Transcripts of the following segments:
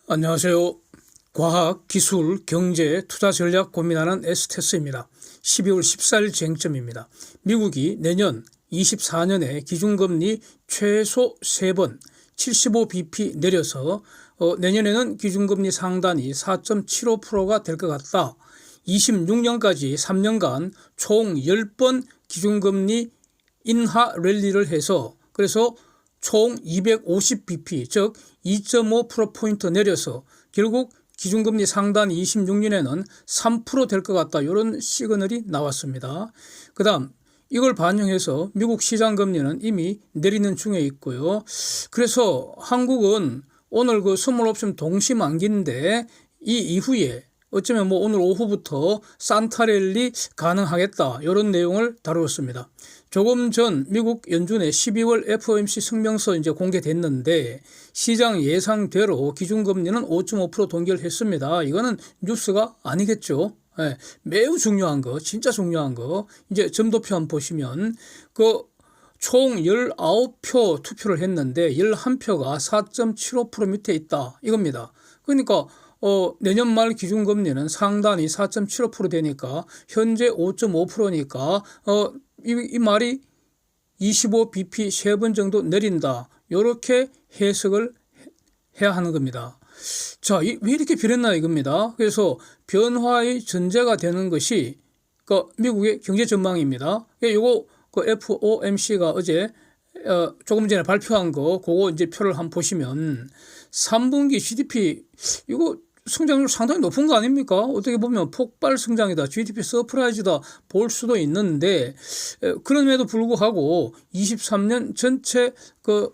안녕하세요. 과학, 기술, 경제, 투자 전략 고민하는 에스테스입니다. 12월 14일 쟁점입니다. 미국이 내년 24년에 기준금리 최소 3번 75bp 내려서 내년에는 기준금리 상단이 4.75%가 될 것 같다. 26년까지 3년간 총 10번 기준금리 인하 랠리를 해서 그래서 총 250bp 즉 2.5%포인트 내려서 결국 기준금리 상단이 26년에는 3% 될 것 같다. 이런 시그널이 나왔습니다. 그 다음 이걸 반영해서 미국 시장금리는 이미 내리는 중에 있고요. 그래서 한국은 오늘 그 선물 옵션 동시 만기인데 이 이후에 어쩌면 오늘 오후부터 산타랠리 가능하겠다. 이런 내용을 다루었습니다. 조금 전 미국 연준의 12월 FOMC 성명서 이제 공개됐는데 시장 예상대로 기준금리는 5.5% 동결했습니다. 이거는 뉴스가 아니겠죠. 네, 매우 중요한 거, 진짜 중요한 거. 이제 점도표 한번 보시면 총 19표 투표를 했는데 11표가 4.75% 밑에 있다. 이겁니다. 그러니까 내년 말 기준금리는 상단이 4.75% 되니까 현재 5.5%니까 이 말이 25bp 3번 정도 내린다. 이렇게 해석을 해야 하는 겁니다. 자, 왜 이렇게 변했나 이겁니다. 그래서 변화의 전제가 되는 것이 미국의 경제 전망입니다. 이거 FOMC가 어제 조금 전에 발표한 거 그거 이제 표를 한번 보시면 3분기 GDP 이거 성장률 상당히 높은 거 아닙니까? 어떻게 보면 폭발 성장이다. GDP 서프라이즈다 볼 수도 있는데 그럼에도 불구하고 23년 전체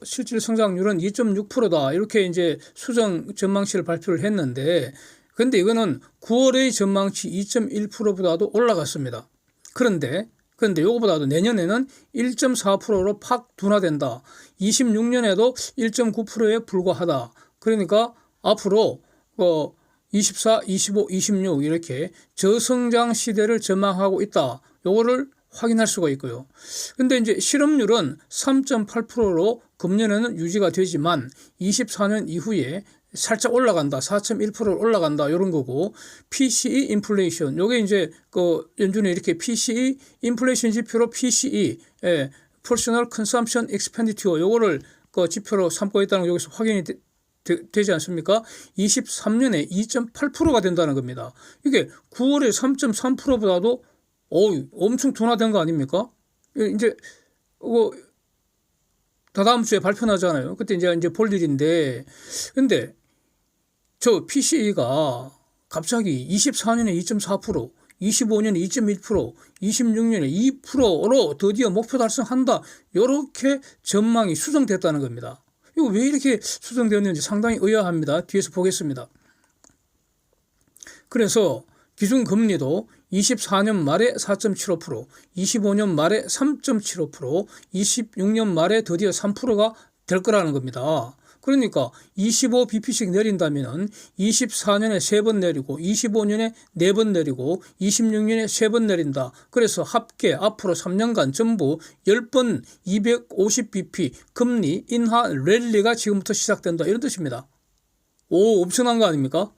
실질 성장률은 2.6%다. 이렇게 이제 수정 전망치를 발표를 했는데 근데 이거는 9월의 전망치 2.1%보다도 올라갔습니다. 그런데 요거보다도 내년에는 1.4%로 팍 둔화된다. 26년에도 1.9%에 불과하다. 그러니까 앞으로 24, 25, 26 이렇게 저성장 시대를 전망하고 있다. 요거를 확인할 수가 있고요. 근데 이제 실업률은 3.8%로 금년에는 유지가 되지만 24년 이후에 살짝 올라간다. 4.1%로 올라간다. 이런 거고 PCE 인플레이션 요게 이제 연준에 이렇게 PCE 인플레이션 지표로 PCE Personal Consumption Expenditure 요거를 지표로 삼고 있다는 거 여기서 확인이 되지 않습니까? 23년에 2.8%가 된다는 겁니다. 이게 9월에 3.3%보다도 엄청 둔화된 거 아닙니까? 이제 다다음 주에 발표 나잖아요. 그때 이제 볼 일인데 근데 저 PCE가 갑자기 24년에 2.4%, 25년에 2.1%, 26년에 2%로 드디어 목표 달성한다. 이렇게 전망이 수정됐다는 겁니다. 이거 왜 이렇게 수정되었는지 상당히 의아합니다. 뒤에서 보겠습니다. 그래서 기준금리도 24년 말에 4.75%, 25년 말에 3.75%, 26년 말에 드디어 3%가 될 거라는 겁니다. 그러니까 25bp씩 내린다면 24년에 3번 내리고 25년에 4번 내리고 26년에 3번 내린다. 그래서 합계 앞으로 3년간 전부 10번 250bp 금리 인하 랠리가 지금부터 시작된다. 이런 뜻입니다. 엄청난 거 아닙니까?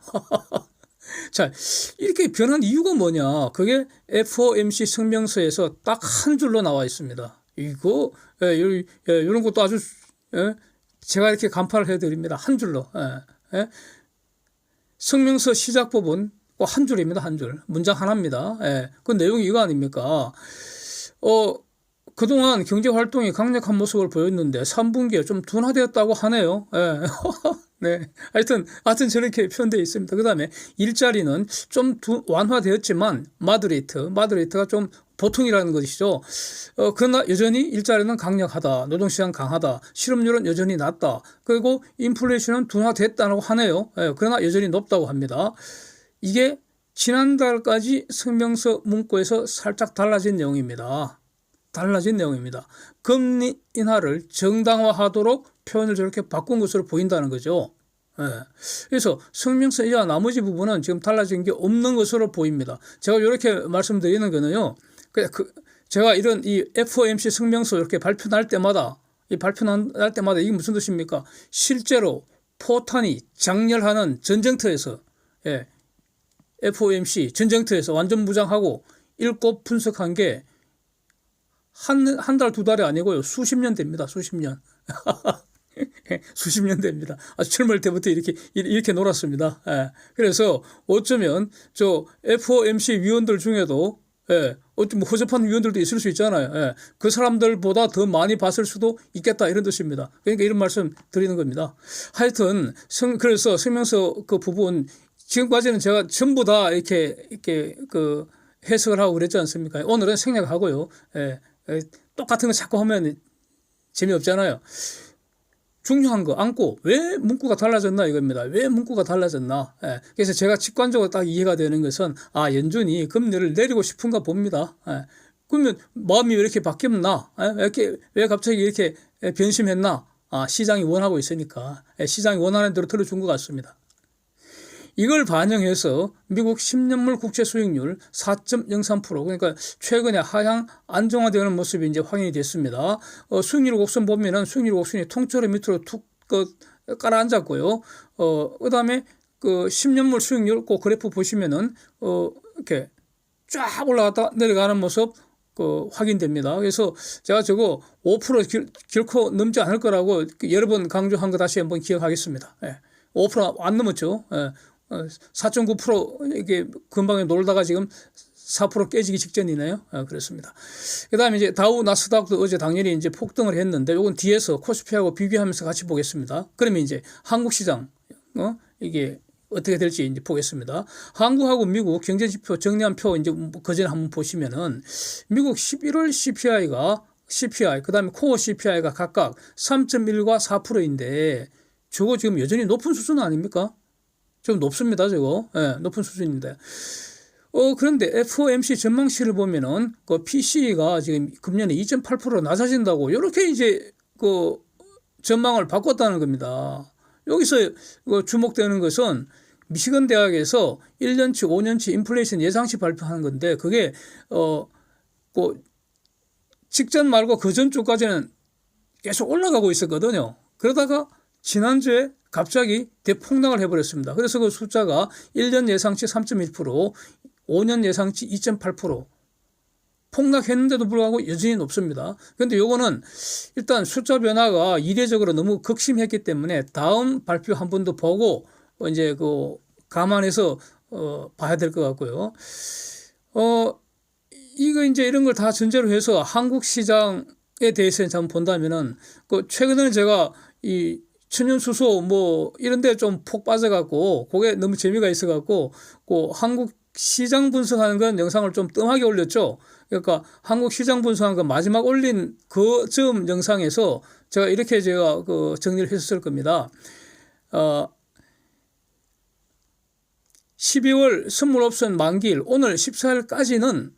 자, 이렇게 변한 이유가 뭐냐? 그게 FOMC 성명서에서 딱 한 줄로 나와 있습니다. 이거 이런 것도 아주 제가 이렇게 간파를 해드립니다. 한 줄로. 성명서 시작 부분 한 줄입니다. 한 줄. 문장 하나입니다. 그 내용이 이거 아닙니까? 그동안 경제활동이 강력한 모습을 보였는데 3분기에 좀 둔화되었다고 하네요. 네. 하여튼 저렇게 표현되어 있습니다. 그 다음에 일자리는 좀 완화되었지만 마드레이트가 좀 보통이라는 것이죠. 그러나 여전히 일자리는 강력하다. 노동시장 강하다. 실업률은 여전히 낮다. 그리고 인플레이션은 둔화됐다고 하네요. 그러나 여전히 높다고 합니다. 이게 지난달까지 성명서 문구에서 살짝 달라진 내용입니다. 금리 인하를 정당화하도록 표현을 저렇게 바꾼 것으로 보인다는 거죠. 그래서 성명서 이하 나머지 부분은 지금 달라진 게 없는 것으로 보입니다. 제가 이렇게 말씀드리는 거는요. 제가 이런 이 FOMC 성명서 이렇게 발표 날 때마다 이게 무슨 뜻입니까? 실제로 포탄이 장렬하는 전쟁터에서, 예, FOMC 전쟁터에서 완전 무장하고 읽고 분석한 게 한 달, 두 달이 아니고요. 수십 년 됩니다. 수십 년. 수십 년 됩니다. 아주 젊을 때부터 이렇게 놀았습니다. 예. 그래서 어쩌면 저 FOMC 위원들 중에도, 예, 어쩌면 뭐 허접한 위원들도 있을 수 있잖아요. 예. 그 사람들보다 더 많이 봤을 수도 있겠다, 이런 뜻입니다. 그러니까 이런 말씀 드리는 겁니다. 하여튼 그래서 성명서 그 부분 지금까지는 제가 전부 다 이렇게 그 해석을 하고 그랬지 않습니까? 오늘은 생략하고요. 예. 똑같은 거 자꾸 하면 재미없잖아요. 중요한 거 안고 왜 문구가 달라졌나 이겁니다. 왜 문구가 달라졌나. 예. 그래서 제가 직관적으로 딱 이해가 되는 것은 연준이 금리를 내리고 싶은가 봅니다. 예. 그러면 마음이 왜 이렇게 바뀌었나? 예? 왜 갑자기 이렇게 변심했나? 시장이 원하고 있으니까. 예. 시장이 원하는 대로 들어준 것 같습니다. 이걸 반영해서 미국 10년물 국채 수익률 4.03%, 그러니까 최근에 하향 안정화되는 모습이 이제 확인이 됐습니다. 수익률 곡선 보면은 수익률 곡선이 통째로 밑으로 툭 깔아앉았고요. 그다음에 그 10년물 수익률 그 그래프 보시면은 이렇게 쫙 올라갔다 내려가는 모습 확인됩니다. 그래서 제가 저거 5% 결코 넘지 않을 거라고 여러 번 강조한 거 다시 한번 기억하겠습니다. 예. 5%안 넘었죠. 예. 4.9% 이게 금방에 놀다가 지금 4% 깨지기 직전이네요. 그렇습니다. 그다음에 이제 다우 나스닥도 어제 당연히 이제 폭등을 했는데 요건 뒤에서 코스피하고 비교하면서 같이 보겠습니다. 그러면 이제 한국 시장 이게 어떻게 될지 이제 보겠습니다. 한국하고 미국 경제 지표 정리한 표 이제 그전에 한번 보시면은 미국 11월 CPI 그다음에 코어 CPI가 각각 3.1과 4%인데 저거 지금 여전히 높은 수준 아닙니까? 좀 높습니다, 저거. 예, 높은 수준인데. 그런데 FOMC 전망치를 보면은 그 PCE가 지금 금년에 2.8% 낮아진다고 이렇게 이제 그 전망을 바꿨다는 겁니다. 여기서 주목되는 것은 미시건 대학에서 1년치, 5년치 인플레이션 예상치 발표하는 건데 그게 그 직전 말고 그 전주까지는 계속 올라가고 있었거든요. 그러다가 지난주에 갑자기 대폭락을 해버렸습니다. 그래서 그 숫자가 1년 예상치 3.1%, 5년 예상치 2.8%. 폭락했는데도 불구하고 여전히 높습니다. 그런데 요거는 일단 숫자 변화가 이례적으로 너무 극심했기 때문에 다음 발표 한 번 더 보고 이제 감안해서 봐야 될 것 같고요. 이거 이제 이런 걸 다 전제로 해서 한국 시장에 대해서 한번 본다면은 최근에는 제가 이 천연수소 이런 데 좀 폭 빠져갖고 그게 너무 재미가 있어갖고 한국 시장 분석하는 건 영상을 좀 뜸하게 올렸죠. 그러니까 한국 시장 분석하는 거 마지막 올린 그 점 영상에서 제가 이렇게 정리를 했었을 겁니다. 12월 선물 옵션 만기일 오늘 14일까지는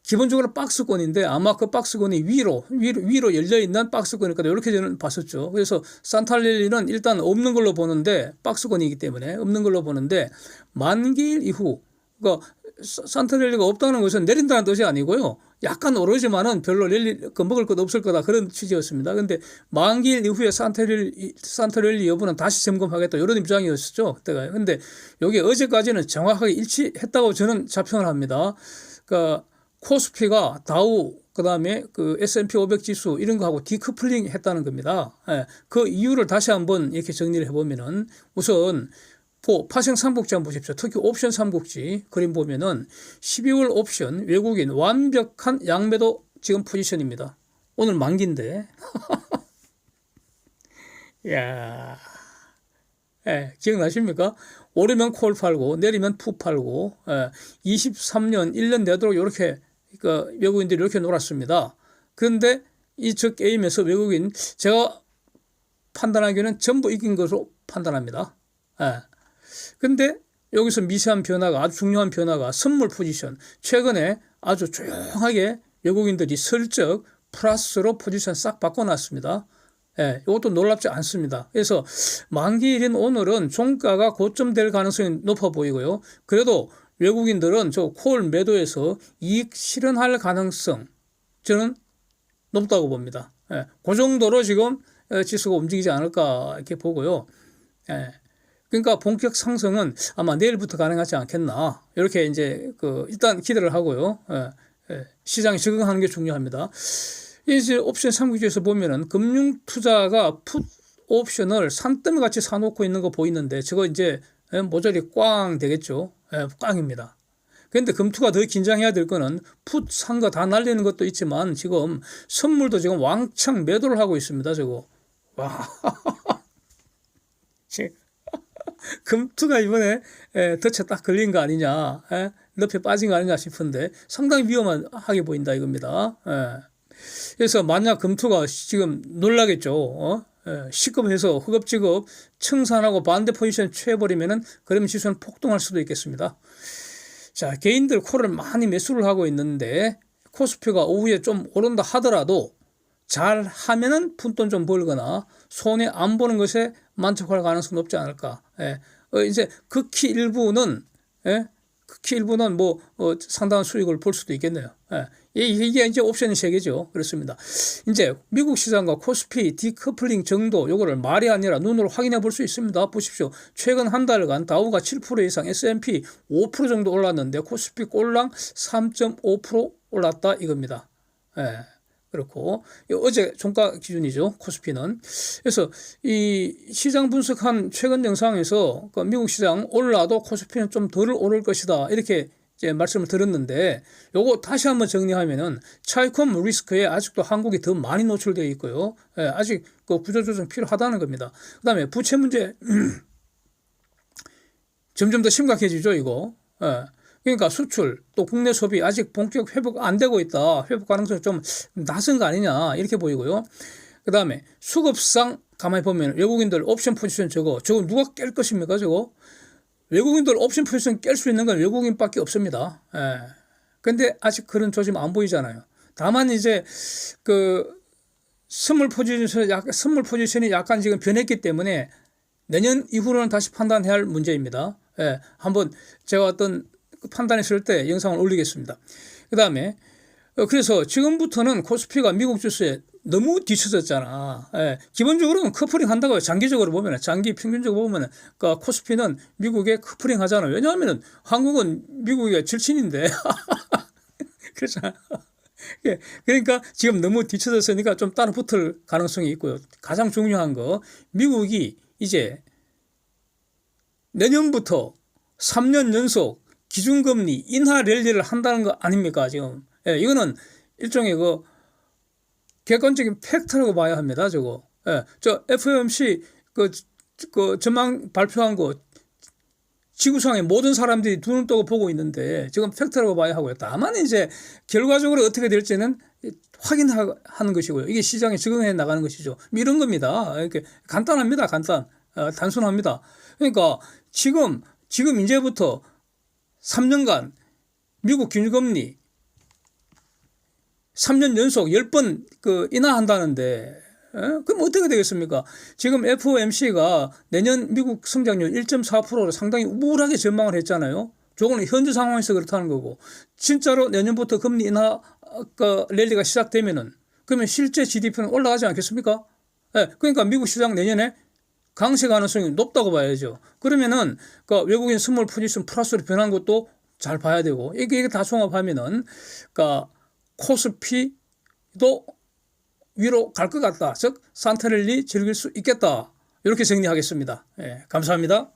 기본적으로 박스권인데 아마 그 박스권이 위로 열려있는 박스권이니까 이렇게 저는 봤었죠. 그래서 산탈렐리는 일단 없는 걸로 보는데 박스권이기 때문에 없는 걸로 보는데 만기일 이후 그러니까 산탈렐리가 없다는 것은 내린다는 뜻이 아니고요. 약간 오르지만은 별로 먹을 것 없을 거다 그런 취지였습니다. 그런데 만기일 이후에 산탈렐리 여부는 다시 점검하겠다 이런 입장이었죠. 그때가. 근데 여기 어제까지는 정확하게 일치했다고 저는 자평을 합니다. 그러니까 코스피가 다우 그다음에 S&P 500 지수 이런 거하고 디커플링 했다는 겁니다. 예, 그 이유를 다시 한번 이렇게 정리를 해보면은 우선 파생 삼국지 한번 보십시오. 특히 옵션 삼국지 그림 보면은 12월 옵션 외국인 완벽한 양매도 지금 포지션입니다. 오늘 만기인데. 야, 예, 기억나십니까? 오르면 콜 팔고 내리면 푸 팔고 23년 1년 내도록 이렇게 외국인들이 이렇게 놀았습니다. 그런데 이 게임에서 외국인 제가 판단하기에는 전부 이긴 것으로 판단합니다. 그런데 여기서 미세한 변화가 아주 중요한 변화가 선물 포지션 최근에 아주 조용하게 외국인들이 슬쩍 플러스로 포지션 싹 바꿔놨습니다. 이것도 놀랍지 않습니다. 그래서 만기일인 오늘은 종가가 고점될 가능성이 높아 보이고요. 그래도 외국인들은 저 콜 매도에서 이익 실현할 가능성 저는 높다고 봅니다. 그 정도로 지금 지수가 움직이지 않을까 이렇게 보고요. 예. 그러니까 본격 상승은 아마 내일부터 가능하지 않겠나. 이렇게 이제 일단 기대를 하고요. 예. 예. 시장에 적응하는 게 중요합니다. 이제 옵션 삼국지에서 보면은 금융 투자가 풋 옵션을 산더미 같이 사놓고 있는 거 보이는데 저거 이제 모조리 꽝 되겠죠. 예, 꽝입니다. 그런데 금투가 더 긴장해야 될 거는 풋 산 거 다 날리는 것도 있지만 지금 선물도 지금 왕창 매도를 하고 있습니다. 저거. 와. 금투가 이번에 덫에 딱 걸린 거 아니냐. 늪에 빠진 거 아니냐 싶은데 상당히 위험하게 보인다 이겁니다. 그래서 만약 금투가 지금 놀라겠죠. 시급해서 허겁지겁 청산하고 반대 포지션 취해버리면은 그러면 지수는 폭등할 수도 있겠습니다. 자, 개인들 콜을 많이 매수를 하고 있는데 코스피가 오후에 좀 오른다 하더라도 잘 하면은 푼돈 좀 벌거나 손해 안 보는 것에 만족할 가능성이 높지 않을까. 이제 극히 일부는 상당한 수익을 볼 수도 있겠네요. 이게 이제 옵션의 세계죠. 그렇습니다. 이제 미국 시장과 코스피 디커플링 정도 요거를 말이 아니라 눈으로 확인해 볼 수 있습니다. 보십시오. 최근 한 달간 다우가 7% 이상, S&P 5% 정도 올랐는데 코스피 꼴랑 3.5% 올랐다 이겁니다. 그렇고 어제 종가 기준이죠. 코스피는. 그래서 이 시장 분석한 최근 영상에서 미국 시장 올라도 코스피는 좀 덜 오를 것이다 이렇게 이제 말씀을 드렸는데 요거 다시 한번 정리하면은 차이콤 리스크에 아직도 한국이 더 많이 노출되어 있고요. 아직 구조조정 필요하다는 겁니다. 그다음에 부채 문제 점점 더 심각해지죠 이거. 그러니까 수출 또 국내 소비 아직 본격 회복 안 되고 있다. 회복 가능성이 좀 낮은 거 아니냐 이렇게 보이고요. 그 다음에 수급상 가만히 보면 외국인들 옵션 포지션 저거 누가 깰 것입니까 저거? 외국인들 옵션 포지션 깰 수 있는 건 외국인밖에 없습니다. 근데 아직 그런 조짐 안 보이잖아요. 다만 이제 선물 포지션이 약간 지금 변했기 때문에 내년 이후로는 다시 판단해야 할 문제입니다. 한번 제가 어떤 판단했을 때 영상을 올리겠습니다. 그 다음에 그래서 지금부터는 코스피가 미국 주수에 너무 뒤쳐졌잖아. 기본적으로는 커플링 한다고요. 장기적으로 보면, 장기 평균적으로 보면, 코스피는 미국에 커플링 하잖아요. 왜냐하면 한국은 미국의 절친인데. 그렇잖아. 그러니까 지금 너무 뒤쳐졌으니까 좀 따라 붙을 가능성이 있고요. 가장 중요한 거, 미국이 이제 내년부터 3년 연속 기준금리 인하 랠리를 한다는 거 아닙니까, 지금. 이거는 일종의 객관적인 팩트라고 봐야 합니다, 저거. 저 FOMC 전망 발표한 거 지구상의 모든 사람들이 눈을 뜨고 보고 있는데 지금 팩트라고 봐야 하고요. 다만 이제 결과적으로 어떻게 될지는 확인하는 것이고요. 이게 시장에 적응해 나가는 것이죠. 이런 겁니다. 이렇게 간단합니다, 단순합니다. 그러니까 지금 이제부터 3년간 미국 기준금리 3년 연속 10번 인하한다는데 그럼 어떻게 되겠습니까? 지금 FOMC가 내년 미국 성장률 1.4%로 상당히 우울하게 전망을 했잖아요. 저거는 현재 상황에서 그렇다는 거고 진짜로 내년부터 금리 인하 랠리가 시작되면은 그러면 실제 GDP는 올라가지 않겠습니까? 그러니까 미국 시장 내년에 강세 가능성이 높다고 봐야죠. 그러면은 외국인 선물 포지션 플러스로 변한 것도 잘 봐야 되고 이게 다 종합하면은 코스피도 위로 갈 것 같다. 즉 산타랠리 즐길 수 있겠다. 이렇게 정리하겠습니다. 감사합니다.